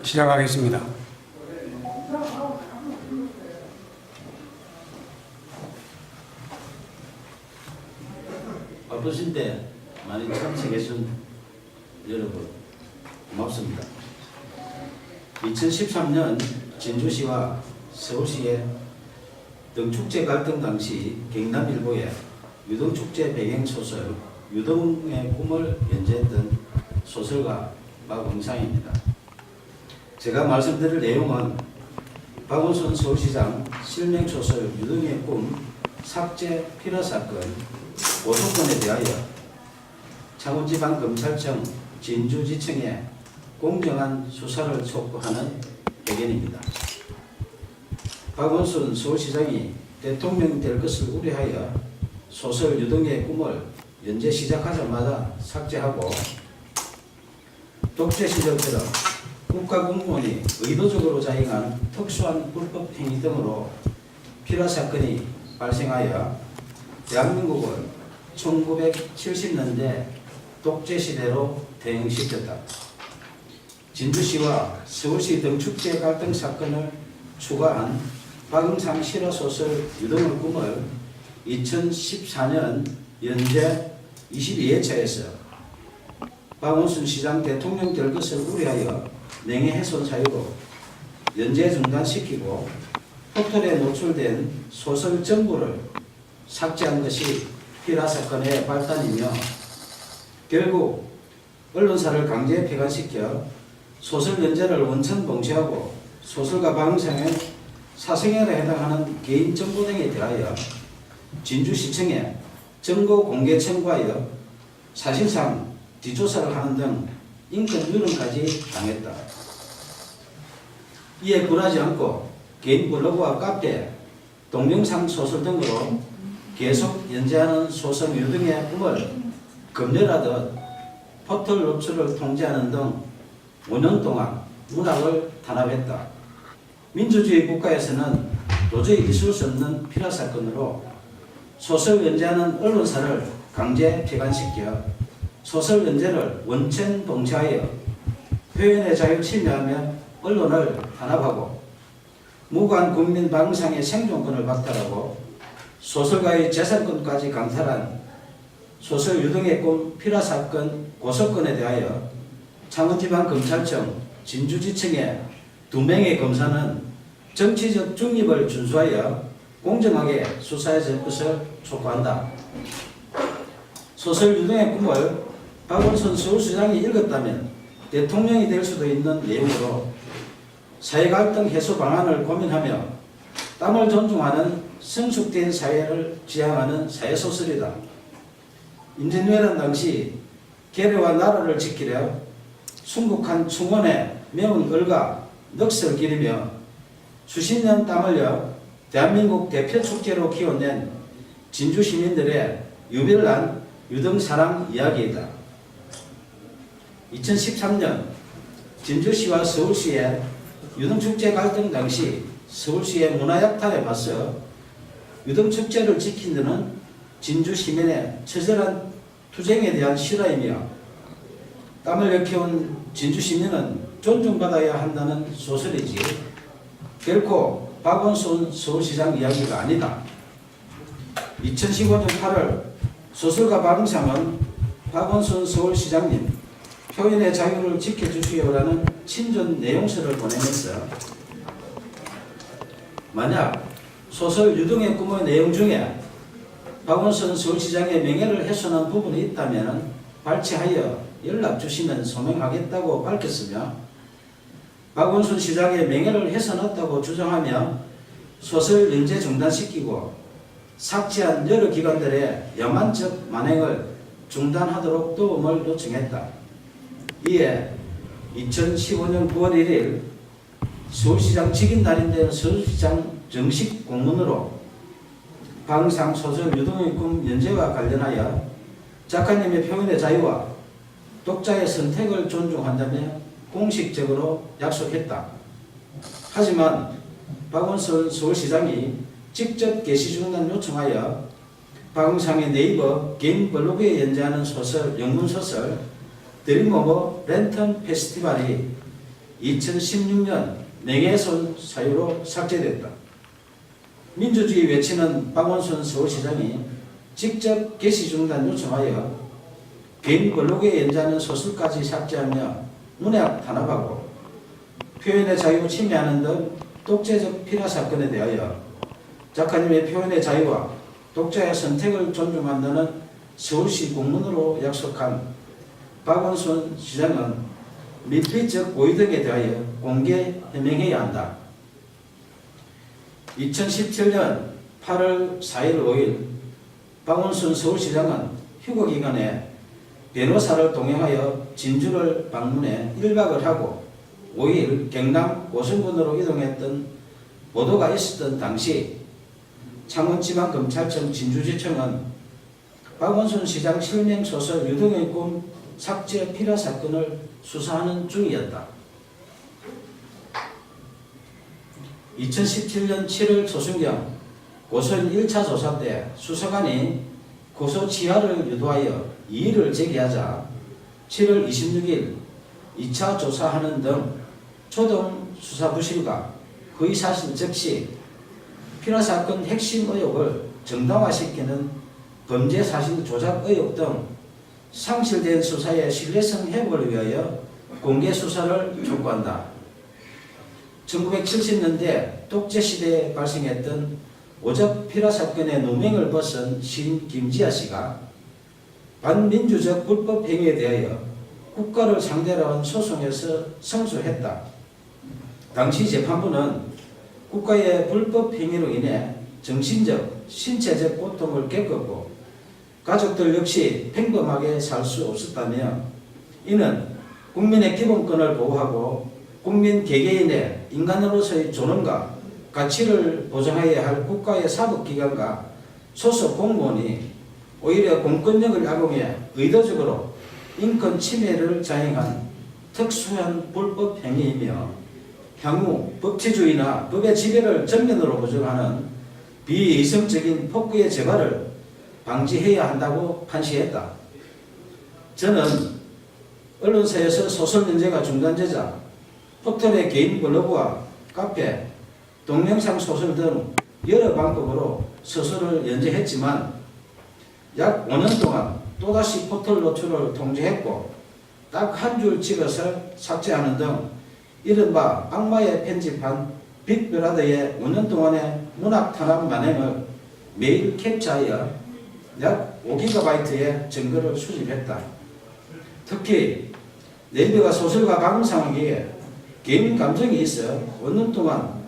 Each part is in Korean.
시작하겠습니다. 바쁘신 때 많이 참석해준 여러분 고맙습니다. 2013년 진주시와 서울시의 등축제 갈등 당시 경남일보에 유등축제 배경소설 유등의 꿈을 연재했던 소설가 박응상입니다. 제가 말씀드릴 내용은 박원순 서울시장 실명소설 유등의 꿈 삭제 필화 사건 고소건에 대하여 창원지방검찰청 진주지청에 공정한 수사를 촉구하는 의견입니다. 박원순 서울시장이 대통령이 될 것을 우려하여 소설 유등의 꿈을 연재 시작하자마자 삭제하고 독재 시절처럼 국가공무원이 의도적으로 자행한 특수한 불법 행위 등으로 필화 사건이 발생하여 대한민국을 1970년대 독재 시대로 대응시켰다. 진주시와 서울시 등축제 갈등 사건을 추가한 박응상 실화소설 유등의 꿈을 2014년 연재 22회차에서 박원순 시장 대통령 될 것을 우려하여 명예훼손 사유로 연재 중단시키고 포털에 노출된 소설 전부를 삭제한 것이 필화 사건의 발단이며 결국 언론사를 강제 폐간시켜 소설 연재를 원천 봉쇄하고 소설가 박응상의 사생활에 해당하는 개인 정보 등에 대하여 진주시청에 정보 공개 청구하여 사실상 뒷조사를 하는 등 인권 유린까지 당했다. 이에 굴하지 않고 개인 블로그와 카페, 동영상 소설 등으로 계속 연재하는 소설 유등의 꿈을 검열하듯 포털 노출을 통제하는 등 5년 동안 문학을 탄압했다. 민주주의 국가에서는 도저히 있을 수 없는 필화 사건으로 소설 연재하는 언론사를 강제 폐간시켜 소설 연재를 원천 봉쇄하여 표현의 자유를 침해하며 언론을 탄압하고 무고한 국민 박응상의 생존권을 박탈하고 소설가의 재산권까지 강탈한 소설 유등의 꿈 필화 사건 고소건에 대하여 창원지방검찰청 진주지청의 2명의 검사는 정치적 중립을 준수하여 공정하게 수사해 줄 것을 촉구한다. 소설 유등의 꿈을 박원순 서울시장이 읽었다면 대통령이 될 수도 있는 내용으로 사회갈등 해소 방안을 고민하며 땀을 존중하는 성숙된 사회를 지향하는 사회소설이다. 임진왜란 당시 계례와 나라를 지키려 순국한 충원에 매운 얼과 넋을 기리며 수십 년 땀 흘려 대한민국 대표 축제로 키워낸 진주 시민들의 유별난 유등사랑 이야기이다. 2013년 진주시와 서울시의 유등축제 갈등 당시 서울시의 문화약탈에 맞서 유등축제를 지킨 데는 진주 시민의 처절한 투쟁에 대한 실화이며 땀을 일깨운 진주 시민은 존중받아야 한다는 소설이지 결코 박원순 서울시장 이야기가 아니다. 2015년 8월 소설가 박응상은 박원순 서울시장님 표현의 자유를 지켜주시오라는 친전 내용서를 보내면서 만약 소설 유등의 꿈의 내용 중에 박원순 서울시장의 명예를 훼손한 부분이 있다면 발췌하여 연락 주시면 소명하겠다고 밝혔으며 박원순 시장의 명예를 훼손했다고 주장하며 소설 연재 중단시키고 삭제한 여러 기관들의 야만적 만행을 중단하도록 도움을 요청했다. 이에 2015년 9월 1일 서울시장 직인 날인데 서울시장 정식 공문으로 박응상 소설 유등의 꿈 연재와 관련하여 작가님의 표현의 자유와 독자의 선택을 존중한다며 공식적으로 약속했다. 하지만 박원순 서울시장이 직접 게시 중단 요청하여 박응상의 네이버 개인 블로그에 연재하는 소설, 영문소설 드림오버 랜턴 페스티벌이 2016년 명예훼손 사유로 삭제됐다. 민주주의 외치는 박원순 서울시장이 직접 게시 중단 요청하여 개인 블로그에 연재하는 소설까지 삭제하며 문학 탄압하고 표현의 자유 침해하는 등 독재적 피라 사건에 대하여 작가님의 표현의 자유와 독자의 선택을 존중한다는 서울시 공문으로 약속한 박원순 시장은 밀필적 고의 등에 대하여 공개 해명해야 한다. 2017년 8월 4일 5일 박원순 서울시장은 휴거기간에 변호사를 동행하여 진주를 방문해 1박을 하고 5일 경남 고성군으로 이동했던 보도가 있었던 당시 창원지방검찰청 진주지청은 박원순 시장 실명소설 유등의 꿈 삭제 피라 사건을 수사하는 중이었다. 2017년 7월 초순경 고소인 1차 조사 때 수사관이 고소 취하를 유도하여 이의를 제기하자 7월 26일 2차 조사하는 등 초동 수사 부실과 거의 사실 적시 피라 사건 핵심 의혹을 정당화시키는 범죄 사실 조작 의혹 등 상실된 수사의 신뢰성 회복을 위하여 공개 수사를 촉구한다. 1970년대 독재시대에 발생했던 오적 피라 사건의 누명을 벗은 시인 김지아 씨가 반민주적 불법 행위에 대하여 국가를 상대로 한 소송에서 승소했다. 당시 재판부는 국가의 불법 행위로 인해 정신적, 신체적 고통을 겪었고 가족들 역시 평범하게 살 수 없었다며 이는 국민의 기본권을 보호하고 국민 개개인의 인간으로서의 존엄과 가치를 보장해야 할 국가의 사법기관과 소속 공무원이 오히려 공권력을 악용해 의도적으로 인권 침해를 자행한 특수한 불법 행위이며 향후 법치주의나 법의 지배를 전면으로 부정하는 비이성적인 폭구의 재발을 방지해야 한다고 판시했다. 저는 언론사에서 소설 연재가 중단되자 폭탄의 개인 블로그와 카페, 동영상 소설 등 여러 방법으로 소설을 연재했지만 약 5년 동안 또다시 포털 노출을 통제했고 딱 한 줄 찍어서 삭제하는 등 이른바 악마의 편집한 빅브라더의 5년 동안의 문학 탄압 만행을 매일 캡처하여 약 5GB의 증거를 수집했다. 특히 네이버가 소설가 방송하기에 개인 감정이 있어 5년 동안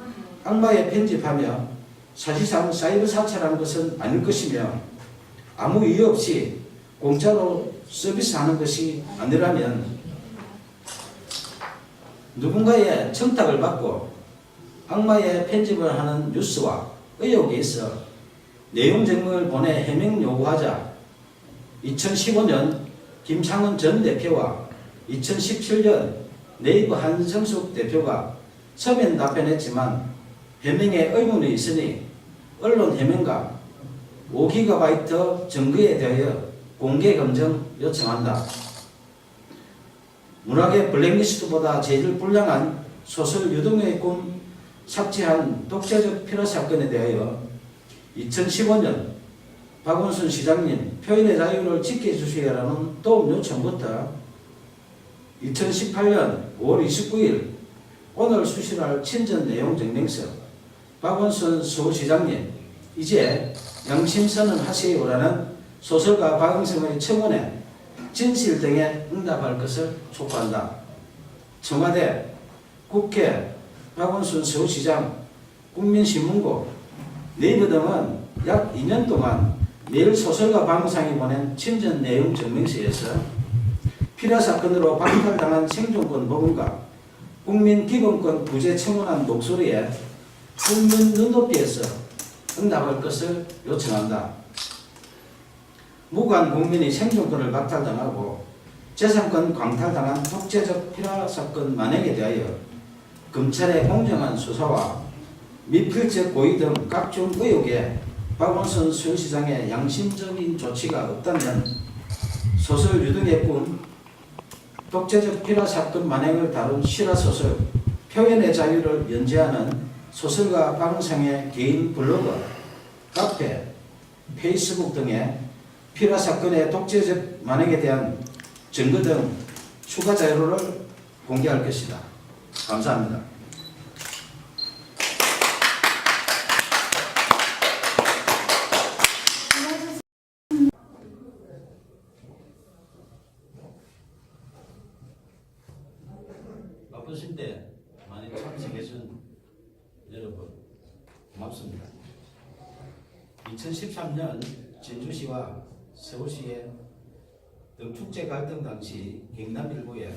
악마의 편집하며 사실상 사이버 사찰한 것은 아닐 것이며 아무 이유 없이 공짜로 서비스하는 것이 아니라면 누군가의 청탁을 받고 악마의 편집을 하는 뉴스와 의혹이 있어 내용 증명을 보내 해명 요구하자 2015년 김창원 전 대표와 2017년 네이버 한성숙 대표가 서면 답변했지만 해명에 의문이 있으니 언론 해명과 5GB 증거에 대하여 공개 검증 요청한다. 문학의 블랙리스트보다 제일 불량한 소설 유등의 꿈 삭제한 독재적 피라 사건에 대하여 2015년 박원순 시장님 표현의 자유를 지켜주시라는 도움 요청부터 2018년 5월 29일 오늘 수실할 친전 내용 증명서 박원순 서울시장님 이제 양심선언 하세요라는 소설가 박응성의 청원에 진실 등에 응답할 것을 촉구한다. 청와대, 국회, 박원순 서울시장, 국민신문고, 네이버 등은 약 2년 동안 매일 소설가 박응성이 보낸 친전 내용 증명서에서 피라 사건으로 박탈당한 생존권 보건과 국민 기본권 부재 청원한 목소리에 국민 눈높이에서 응답할 것을 요청한다. 무관 국민이 생존권을 박탈당하고 재산권 광탈당한 독재적 피라 사건 만행에 대하여 검찰의 공정한 수사와 미필적 고의 등 각종 의혹에 박원순 서울시장의 양심적인 조치가 없다면 소설 유등의 꿈 독재적 피라 사건 만행을 다룬 실화소설 표현의 자유를 연재하는 소설가 박은상의 개인 블로그, 카페, 페이스북 등에 피라 사건의 독재적 만행에 대한 증거 등 추가 자료를 공개할 것이다. 감사합니다. 바쁘실 때 많이 참석해준 여러분 고맙습니다. 2013년 진주시와 서울시의 등축제 갈등 당시 경남일보의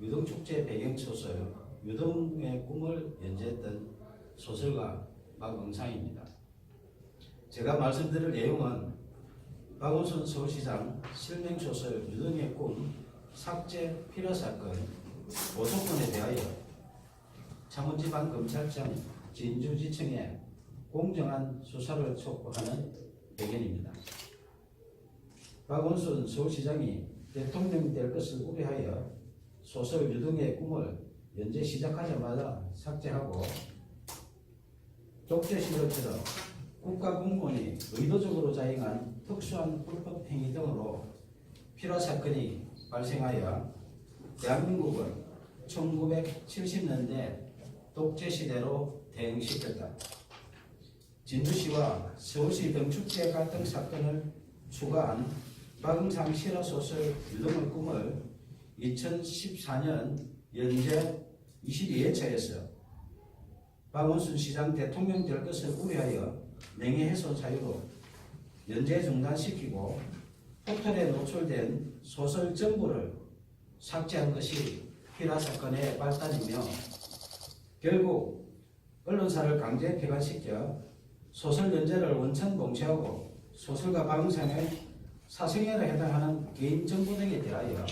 유등축제 배경소설 유등의 꿈을 연재했던 소설가 박은상입니다. 제가 말씀드릴 내용은 박원순 서울시장 실명소설 유등의 꿈 삭제 필요 사건 고소건에 대하여 창원지방검찰청 진주지청에 공정한 수사를 촉구하는 배경입니다. 박원순 서울시장이 대통령이 될 것을 우려하여 소설 유등의 꿈을 연재 시작하자마자 삭제하고 독재 시절처럼 국가공무원이 의도적으로 자행한 특수한 불법 행위 등으로 피라 사건이 발생하여 대한민국을 1970년대 독재 시대로 대응시켰다. 진주시와 서울시 등축제 갈등 사건을 추가한 박은상 실화소설 유등의 꿈을 2014년 연재 22회차에서 박원순 시장 대통령 될 것을 우려하여 명예훼손 사유로 연재 중단시키고 포털에 노출된 소설 전부를 삭제한 것이 피라 사건의 발단이며 결국 언론사를 강제 폐간시켜 소설 연재를 원천 봉쇄하고 소설가 박은상의 사생활에 해당하는 개인 정보 등에 대하여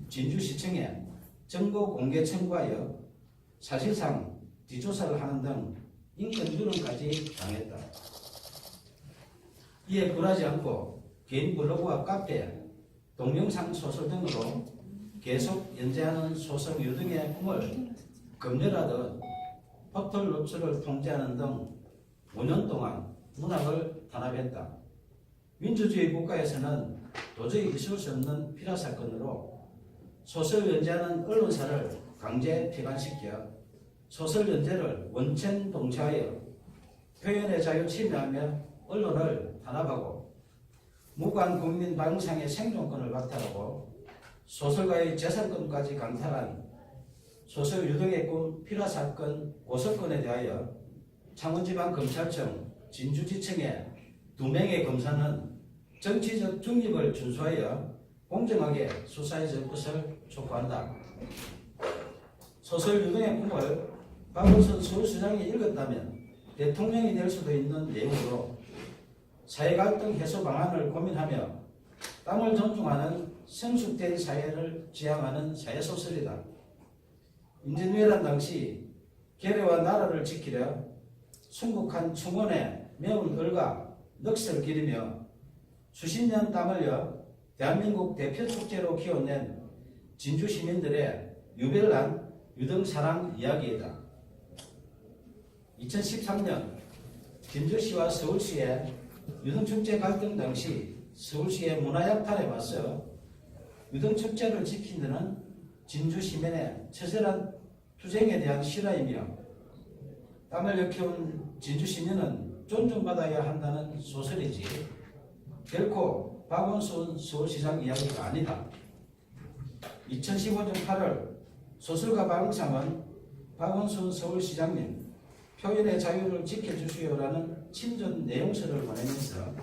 진주시청에 정보 공개 청구하여 사실상 뒷조사를 하는 등 인권 유린까지 당했다. 이에 굴하지 않고 개인 블로그와 카페, 동영상 소설 등으로 계속 연재하는 소설 유등의 꿈을 검열하듯 포털 노출을 통제하는 등 5년 동안 문학을 탄압했다. 민주주의 국가에서는 도저히 있을 수 없는 피라 사건으로 소설 연재하는 언론사를 강제 폐간시켜 소설 연재를 원천 봉쇄하여 표현의 자유 침해하며 언론을 탄압하고 무관 국민 박은상의 생존권을 박탈하고 소설가의 재산권까지 강탈한 소설 유등의 꿈 피라 사건 고소건에 대하여 창원지방검찰청 진주지청의 2명의 검사는 정치적 중립을 준수하여 공정하게 수사해 줄 것을 촉구한다. 소설 유등의 꿈을 박원순 서울시장이 읽었다면 대통령이 될 수도 있는 내용으로 사회갈등 해소 방안을 고민하며 땀을 존중하는 성숙된 사회를 지향하는 사회소설이다. 임진왜란 당시 계례와 나라를 지키려 순국한 충원에 매운 얼과 넋을 기르며 수십 년 땀 흘려 대한민국 대표 축제로 키워낸 진주 시민들의 유별난 유등사랑 이야기이다. 2013년 진주시와 서울시의 유등축제 갈등 당시 서울시의 문화약탈에 맞서 유등축제를 지킨 데는 진주 시민의 처절한 투쟁에 대한 실화이며 땀을 일깨운 진주 시민은 존중받아야 한다는 소설이지 결코 박원순 서울시장 이야기가 아니다. 2015년 8월 소설가 박은상은 박원순 서울시장님 표현의 자유를 지켜주시오라는 친전 내용서를 보내면서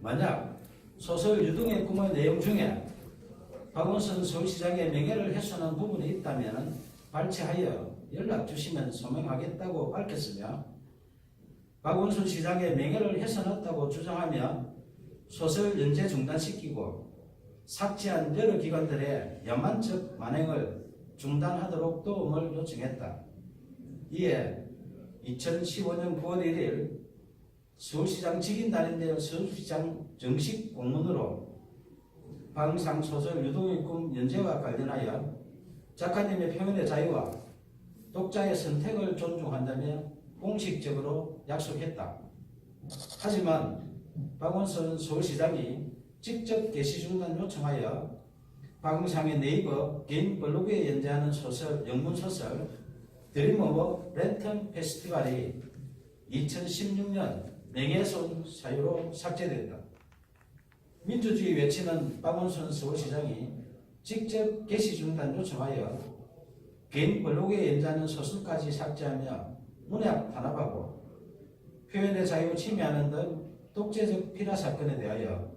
만약 소설 유등의 꿈의 내용 중에 박원순 서울시장의 명예를 훼손한 부분이 있다면 발췌하여 연락 주시면 소명하겠다고 밝혔으며 박원순 시장의 명예를 훼손했다고 주장하며 소설 연재 중단시키고 삭제한 여러 기관들의 야만적 만행을 중단하도록 도움을 요청했다. 이에 2015년 9월 1일 서울시장 직인단인데요. 서울시장 정식 공문으로 방상 소설 유동의 꿈 연재와 관련하여 작가님의 표현의 자유와 독자의 선택을 존중한다며 공식적으로 약속했다. 하지만 박원순 서울시장이 직접 게시 중단 요청하여 방상의 네이버 개인 블로그에 연재하는 소설, 영문소설 드림 오브 랜턴 페스티벌이 2016년 명예훼손 사유로 삭제됐다. 민주주의 외치는 박원순 서울시장이 직접 게시 중단 요청하여 개인 블로그에 연재하는 소설까지 삭제하며 문학 탄압하고 표현의 자유 침해하는 등 독재적 피라 사건에 대하여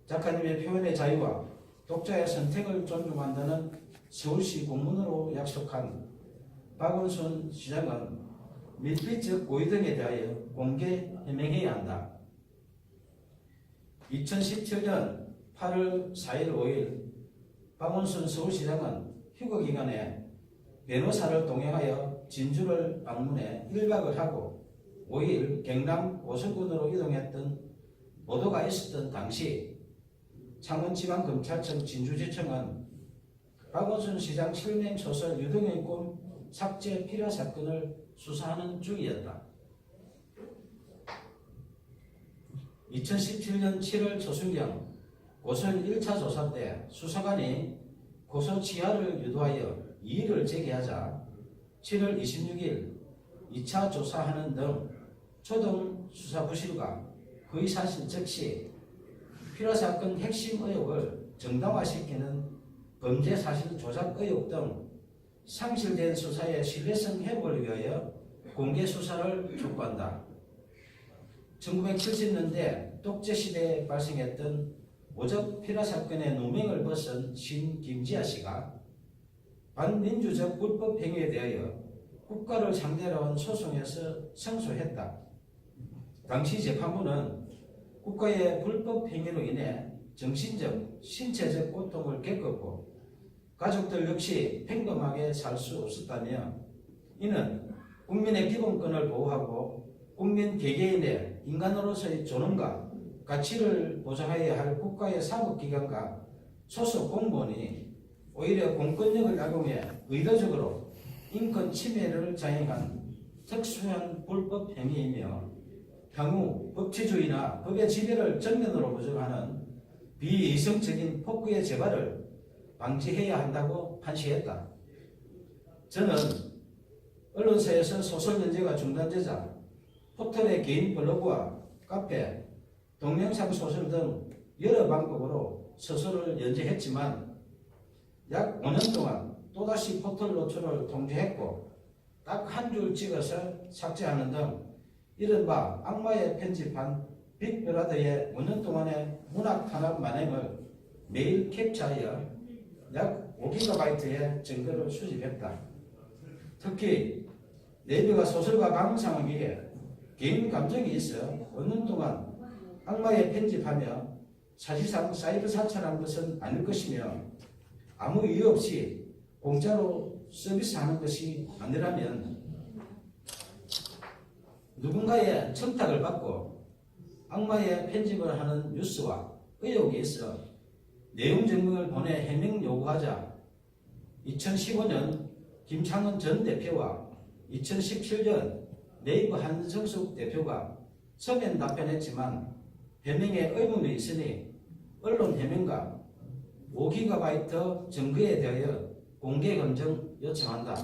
작가님의 표현의 자유와 독자의 선택을 존중한다는 서울시 공문으로 약속한 박원순 시장은 밀폐적 고의 등에 대하여 공개 해명해야 한다. 2017년 8월 4일 5일 박원순 서울시장은 휴거기간에 변호사를 동행하여 진주를 방문해 1박을 하고 5일 경남 오수군으로 이동했던 보도가 있었던 당시 창원지방검찰청 진주지청은 박원순 시장 실명 소설 유동의 꿈 삭제 필요 사건을 수사하는 중이었다. 2017년 7월 초순경 고소인 1차 조사 때 수사관이 고소 취하를 유도하여 이의를 제기하자 7월 26일 2차 조사하는 등 초동 수사 부실과 허위사실 적시, 필요사건 핵심 의혹을 정당화시키는 범죄 사실 조작 의혹 등 상실된 수사의 신뢰성 회복을 위하여 공개 수사를 촉구한다. 1970년대 독재시대에 발생했던 오적 필화 사건의 누명을 벗은 신 김지아 씨가 반민주적 불법 행위에 대하여 국가를 상대로 한 소송에서胜소했다. 당시 재판부는 국가의 불법 행위로 인해 정신적, 신체적 고통을 겪었고 가족들 역시 평범하게 살 수 없었다며 이는 국민의 기본권을 보호하고 국민 개개인의 인간으로서의 존엄과 가치를 보장해야 할 국가의 사법기관과 소속 공무원이 오히려 공권력을 악용해 의도적으로 인권 침해를 자행한 특수한 불법 행위이며 향후 법치주의나 법의 지배를 정면으로 부정하는 비이성적인 폭구의 재발을 방지해야 한다고 판시했다. 저는 언론사에서 소설 연재가 중단되자 포털의 개인 블로그와 카페, 동영상 소설 등 여러 방법으로 소설을 연재했지만 약 5년 동안 또다시 포털 노출을 통제했고 딱 한 줄 찍어서 삭제하는 등 이른바 악마의 편집한 빅브라더의 5년 동안의 문학 탄압 만행을 매일 캡처하여 약 5GB의 증거를 수집했다. 특히 네이버가 소설가 방상에게 개인 감정이 있어 5년 동안 악마의 편집하며 사실상 사이버 사찰한 것은 아닐 것이며 아무 이유 없이 공짜로 서비스하는 것이 아니라면 누군가의 청탁을 받고 악마의 편집을 하는 뉴스와 의혹이 있어 내용 증명을 보내 해명 요구하자 2015년 김창원 전 대표와 2017년 네이버 한성숙 대표가 서면 답변했지만 해명에 의문이 있으니 언론 해명과 5GB 증거에 대하여 공개 검증 요청한다.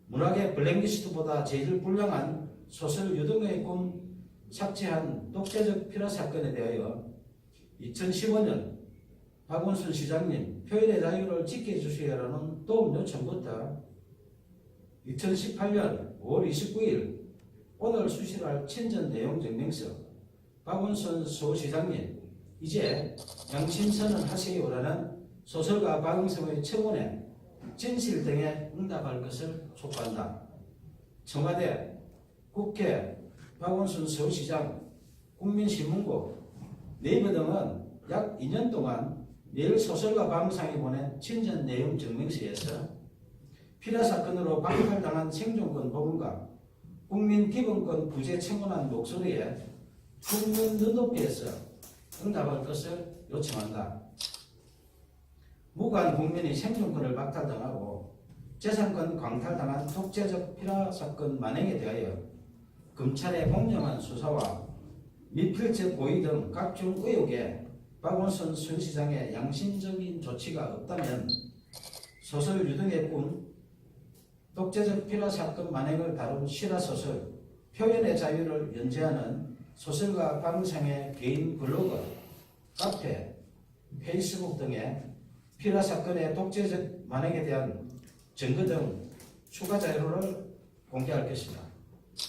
문학의 블랙리스트보다 제일 불량한 소설 유동의 꿈 삭제한 독재적 필화 사건에 대하여 2015년 박원순 시장님 표현의 자유를 지켜주시라는 도움 요청부터 2018년 5월 29일 오늘 수시할 친전 내용 증명서 박원순 서울시장님 이제 양심선언 하세요라는 소설가 박응성의 청원에 진실 등에 응답할 것을 촉구한다. 청와대, 국회, 박원순 서울시장, 국민신문고, 네이버 등은 약 2년 동안 매일 소설가 박응성이 보낸 친전 내용 증명서에서 필화 사건으로 박탈당한 생존권 부분과 국민 기본권 부재 청원한 목소리에 국민 눈높이에서 응답할 것을 요청한다. 무관 국민의 생존권을 박탈당하고 재산권 광탈당한 독재적 피라 사건 만행에 대하여 검찰의 공정한 수사와 미필적 고의 등 각종 의혹에 박원순 전 시장의 양심적인 조치가 없다면 소설 유등의 꿈, 독재적 피라 사건 만행을 다룬 실화소설, 표현의 자유를 연재하는 소설가 박은상의 개인 블로그, 카페, 페이스북 등의 피라 사건의 독재적 만행에 대한 증거 등 추가 자료를 공개할 것입니다.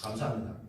감사합니다.